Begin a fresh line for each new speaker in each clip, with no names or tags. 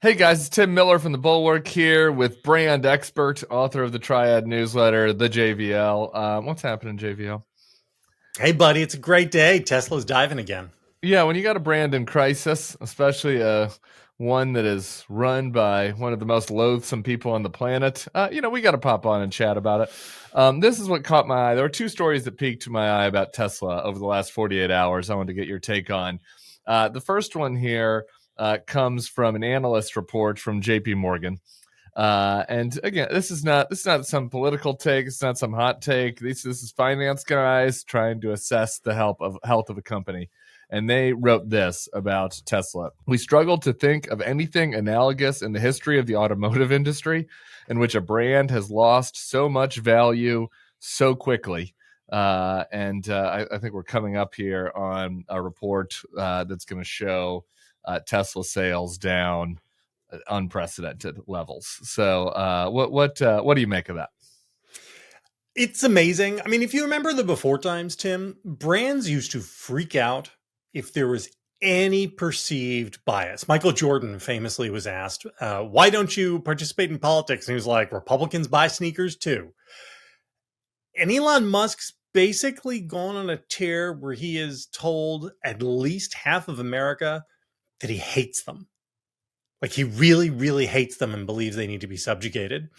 Hey guys, it's Tim Miller from the Bulwark here with brand expert, author of the Triad newsletter, the JVL. What's happening, JVL?
Hey, buddy, it's a great day. Tesla's diving again.
Yeah, when you got a brand in crisis, especially one that is run by one of the most loathsome people on the planet, we got to pop on and chat about it. This is what caught my eye. There were two stories that piqued my eye about Tesla over the last 48 hours. I wanted to get your take on. The first one here comes from an analyst report from JP Morgan. And again, this is not some political take. It's not some hot take. This is finance guys trying to assess the health of a company. And they wrote this about Tesla. We struggle to think of anything analogous in the history of the automotive industry in which a brand has lost so much value so quickly. I think we're coming up here on a report that's going to show Tesla sales down unprecedented levels. So, what do you make of that?
It's amazing. I mean, if you remember the before times, Tim, brands used to freak out if there was any perceived bias. Michael Jordan famously was asked, why don't you participate in politics? And he was like, Republicans buy sneakers too. And Elon Musk's basically gone on a tear where he has told at least half of America that he hates them. Like he really, really hates them and believes they need to be subjugated.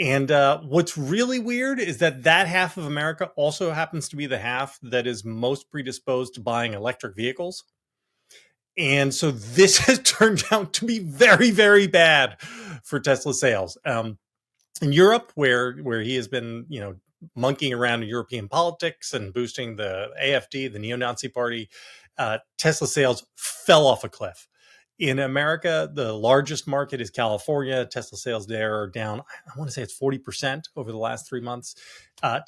And what's really weird is that half of America also happens to be the half that is most predisposed to buying electric vehicles. And so this has turned out to be very, very bad for Tesla sales. In Europe, where he has been, monkeying around in European politics and boosting the AfD, the neo-Nazi party, Tesla sales fell off a cliff. In America, the largest market is California. Tesla sales there are down, I want to say it's 40% over the last 3 months.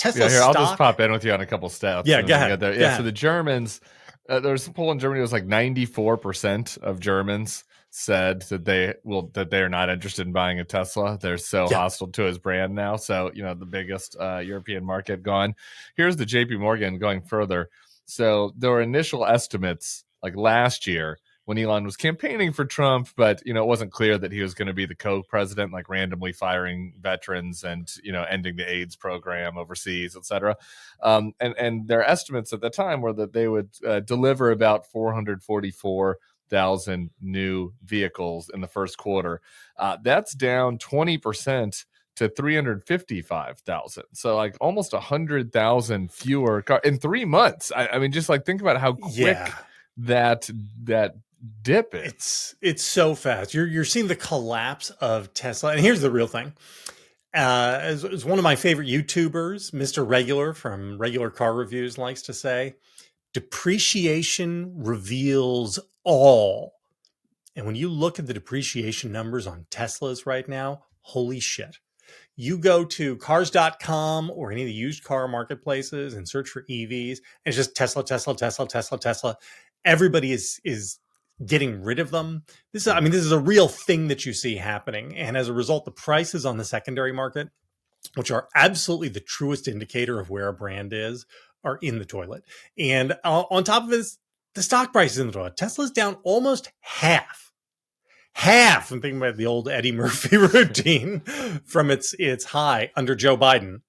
Tesla
Here,
stock.
I'll just pop in with you on a couple stats.
Yeah, go ahead.
So the Germans, there's a poll in Germany. It was like 94% of Germans said that they are not interested in buying a Tesla. They're so hostile to his brand now. So the biggest European market gone. Here's the JP Morgan going further. So there were initial estimates like last year when Elon was campaigning for Trump, but it wasn't clear that he was going to be the co-president, like randomly firing veterans and ending the AIDS program overseas, et cetera. And their estimates at the time were that they would deliver about 444,000 new vehicles in the first quarter. That's down 20% to 355,000. So like almost 100,000 fewer cars in 3 months. I mean, just like think about how quick that dip is.
It's so fast. You're seeing the collapse of Tesla. And here's the real thing. As one of my favorite YouTubers, Mr. Regular from Regular Car Reviews likes to say, depreciation reveals all. And when you look at the depreciation numbers on Teslas right now, holy shit. You go to cars.com or any of the used car marketplaces and search for EVs, and it's just Tesla, Tesla, Tesla, Tesla, Tesla. Everybody is getting rid of them. This is a real thing that you see happening. And as a result, the prices on the secondary market, which are absolutely the truest indicator of where a brand is, are in the toilet. And on top of this, the stock price is in the toilet. Tesla's down almost half. I'm thinking about the old Eddie Murphy routine from its high under Joe Biden.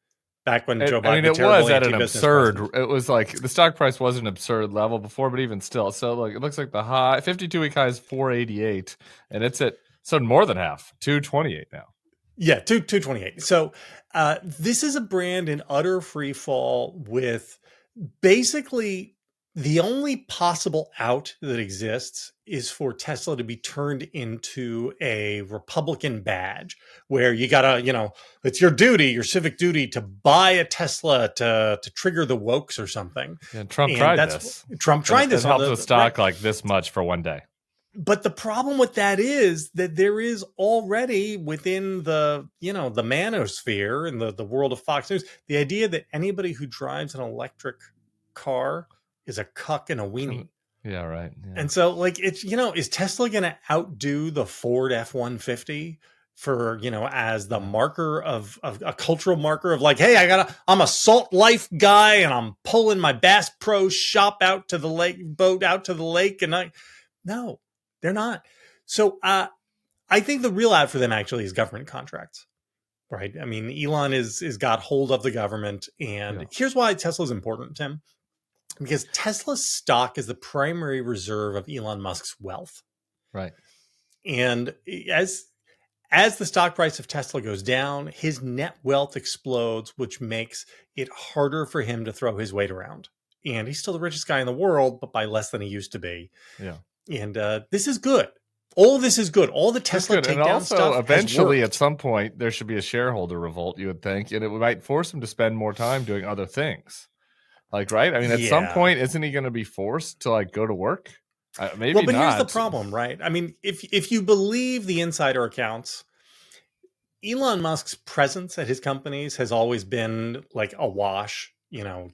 Back when Joe Biden,
I mean, it was at an absurd. It was like the stock price was an absurd level before, but even still, so like it looks like the high 52-week high is 488, and it's at more than half, 228 now.
Yeah, 228. So this is a brand in utter free fall with basically the only possible out that exists is for Tesla to be turned into a Republican badge where you gotta, it's your duty, your civic duty to buy a Tesla to trigger the wokes or something.
Yeah, Trump tried this.
Trump tried this.
It helped the stock like this much for one day.
But the problem with that is that there is already within the, the manosphere and the world of Fox News, the idea that anybody who drives an electric car is a cuck and a weenie.
Yeah, right. Yeah.
And so like it's, is Tesla going to outdo the Ford F-150 for, as the marker of a cultural marker of like, hey, I'm a Salt Life guy and I'm pulling my Bass Pro Shop boat out to the lake. And no, they're not. So I think the real out for them actually is government contracts, right? I mean, Elon is got hold of the government, and
Yeah,
here's why Tesla is important, Tim. Because Tesla's stock is the primary reserve of Elon Musk's wealth,
right.
and as the stock price of Tesla goes down, his net wealth explodes, which makes it harder for him to throw his weight around. And he's still the richest guy in the world, but by less than he used to be.
Yeah.
And this is good. All this is good. All the
It's
Tesla
good. And
takedown
also,
stuff has
eventually, at
worked.
some point, there should be a shareholder revolt, you would think, and it might force him to spend more time doing other things. Like, right? I mean, at some
Yeah.
point, isn't he going to be forced to like go to work?
Well,
Maybe
but here's the
not.
problem, right? I mean, if you believe the insider accounts, Elon Musk's presence at his companies has always been like a wash. You know,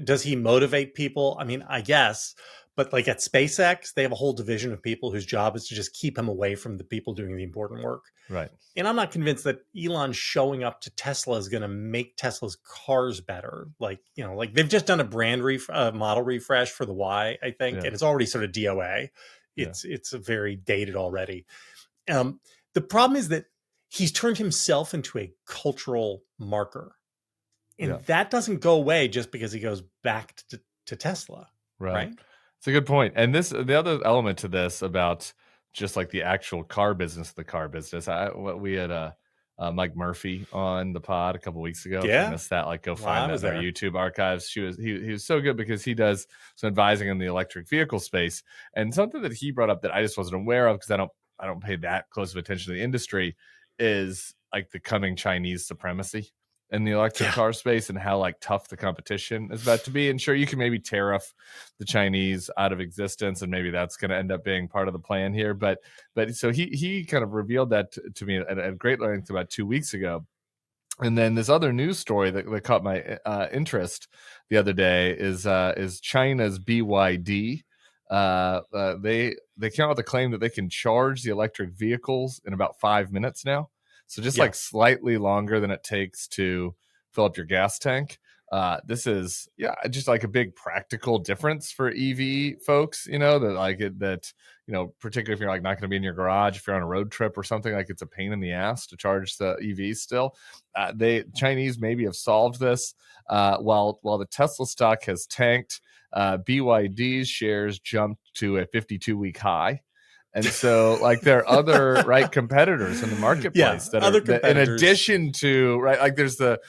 does he motivate people? I mean, I guess, but like at SpaceX, they have a whole division of people whose job is to just keep him away from the people doing the important work.
Right.
And I'm not convinced that Elon showing up to Tesla is going to make Tesla's cars better. Like, you know, like they've just done a model refresh for the Y, I think,
Yeah.
and it's already sort of DOA.
Yeah.
It's very dated already. Um, the problem is that he's turned himself into a cultural marker, and
Yeah.
that doesn't go away just because he goes back to Tesla,
Right.
right?
It's a good point. And the other element to this about just like the actual car business, we had Mike Murphy on the pod a couple weeks ago. If you
Yeah.
missed that, like go
Well, I
find that
was
in our
there.
YouTube archives. He was so good because he does some advising in the electric vehicle space, and something that he brought up that I just wasn't aware of because I don't pay that close of attention to the industry is like the coming Chinese supremacy in the electric
Yeah.
car space and how like tough the competition is about to be. And sure, you can maybe tariff the Chinese out of existence, and maybe that's going to end up being part of the plan here. But so he kind of revealed that to me at great length about 2 weeks ago. And then this other news story that caught my interest the other day is China's BYD. They came out with a claim that they can charge the electric vehicles in about 5 minutes now. So just
Yeah.
like slightly longer than it takes to fill up your gas tank. This is just like a big practical difference for EV folks. You know particularly if you're like not going to be in your garage, if you're on a road trip or something, like it's a pain in the ass to charge the EV still. They Chinese maybe have solved this. While the Tesla stock has tanked, BYD's shares jumped to a 52-week high. And so, like, there are other right competitors in the
Yeah.
marketplace
Other
that in
competitors.
addition to right, like there's the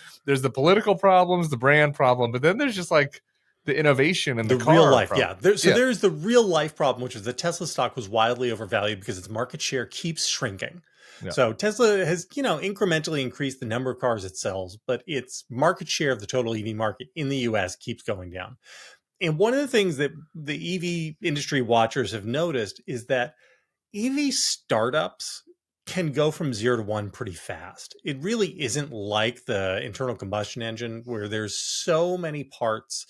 political problems, the brand problem, but then there's just like the innovation in the
The real
car
life,
problem.
yeah. So
Yeah,
there's the real life problem, which is the Tesla stock was wildly overvalued because its market share keeps shrinking.
yeah,
So Tesla has, incrementally increased the number of cars it sells, but its market share of the total EV market in the US keeps going down. And one of the things that the EV industry watchers have noticed is that EV startups can go from 0 to 1 pretty fast. It really isn't like the internal combustion engine where there's so many parts,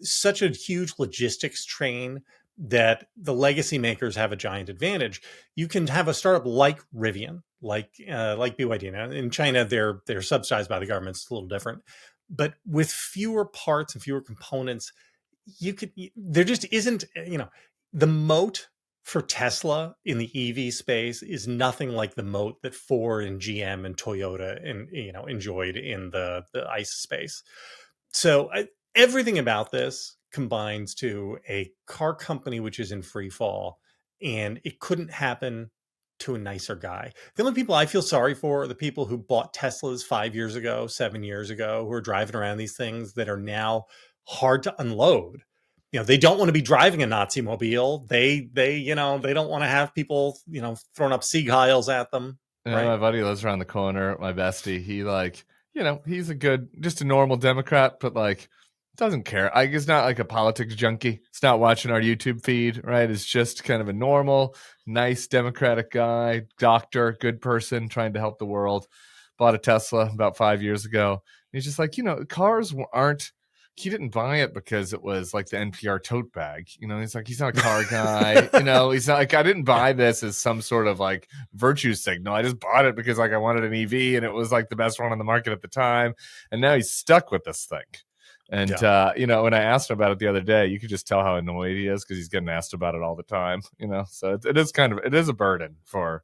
such a huge logistics train that the legacy makers have a giant advantage. You can have a startup like Rivian, like BYD. Now in China, they're subsidized by the government. It's a little different, but with fewer parts and fewer components, there just isn't the moat for Tesla in the EV space is nothing like the moat that Ford and GM and Toyota enjoyed in the ICE space. So everything about this combines to a car company which is in free fall, and it couldn't happen to a nicer guy. The only people I feel sorry for are the people who bought Teslas 5 years ago, 7 years ago, who are driving around these things that are now hard to unload. They don't want to be driving a Nazi mobile. They don't want to have people, throwing up Sieg at them,
yeah.
right?
My buddy lives around the corner. My bestie, he's just a normal Democrat, but like doesn't care. Like he's not like a politics junkie. It's not watching our YouTube feed, right? It's just kind of a normal, nice Democratic guy, doctor, good person, trying to help the world. Bought a Tesla about 5 years ago. He's just like, cars aren't. He didn't buy it because it was like the NPR tote bag. He's like, he's not a car guy. He's not like, I didn't
Yeah,
buy this as some sort of like virtue signal. I just bought it because like I wanted an EV and it was like the best one on the market at the time. And now he's stuck with this thing. And
yeah.
when I asked him about it the other day, you could just tell how annoyed he is because he's getting asked about it all the time. So it is a burden for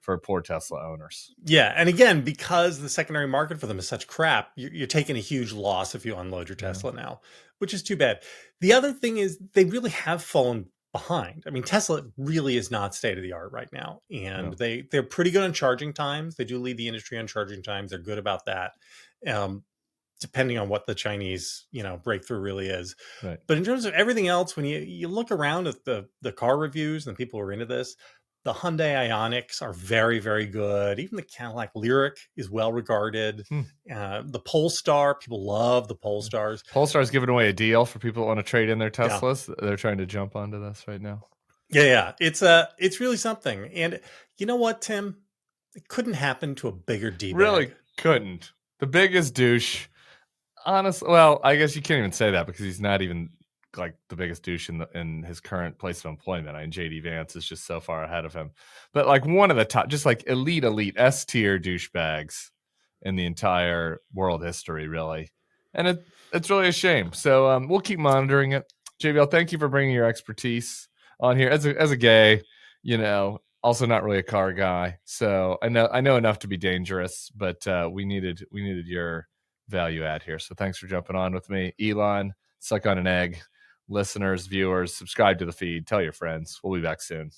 for poor Tesla owners.
Yeah, and again, because the secondary market for them is such crap, you're taking a huge loss if you unload your Tesla now, which is too bad. The other thing is they really have fallen behind. I mean, Tesla really is not state of the art right now, and they're pretty good on charging times. They do lead the industry on charging times. They're good about that, depending on what the Chinese breakthrough really is.
Right.
But in terms of everything else, when you look around at the car reviews and the people who are into this, the Hyundai Ioniqs are very, very good. Even the Cadillac Lyric is well regarded. The Polestar, people love the Polestars.
Polestar's giving away a deal for people that want to trade in their Teslas. Yeah. They're trying to jump onto this right now.
Yeah. It's really something. And you know what, Tim? It couldn't happen to a bigger D-bag.
Really couldn't. The biggest douche. Honestly, well, I guess you can't even say that because he's not even like the biggest douche in his current place of employment. I mean, JD Vance is just so far ahead of him. But like one of the top, just like elite S tier douchebags in the entire world history, really. And it's really a shame. So we'll keep monitoring it. JBL, thank you for bringing your expertise on here. As a gay, also not really a car guy. So I know enough to be dangerous, but we needed your value add here. So thanks for jumping on with me. Elon, suck on an egg. Listeners, viewers, subscribe to the feed. Tell your friends. We'll be back soon.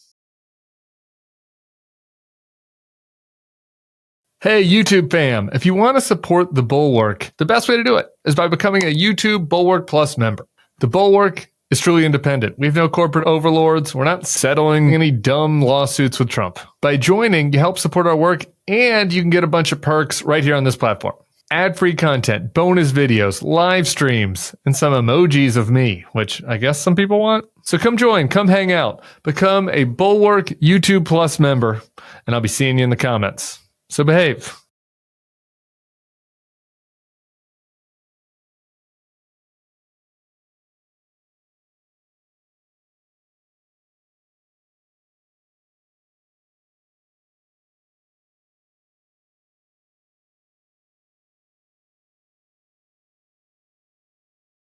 Hey, YouTube fam. If you want to support the Bulwark, the best way to do it is by becoming a YouTube Bulwark Plus member. The Bulwark is truly independent. We have no corporate overlords. We're not settling any dumb lawsuits with Trump. By joining, you help support our work, and you can get a bunch of perks right here on this platform. Ad-free content, bonus videos, live streams, and some emojis of me, which I guess some people want. So come join, come hang out, become a Bulwark YouTube Plus member, and I'll be seeing you in the comments. So behave.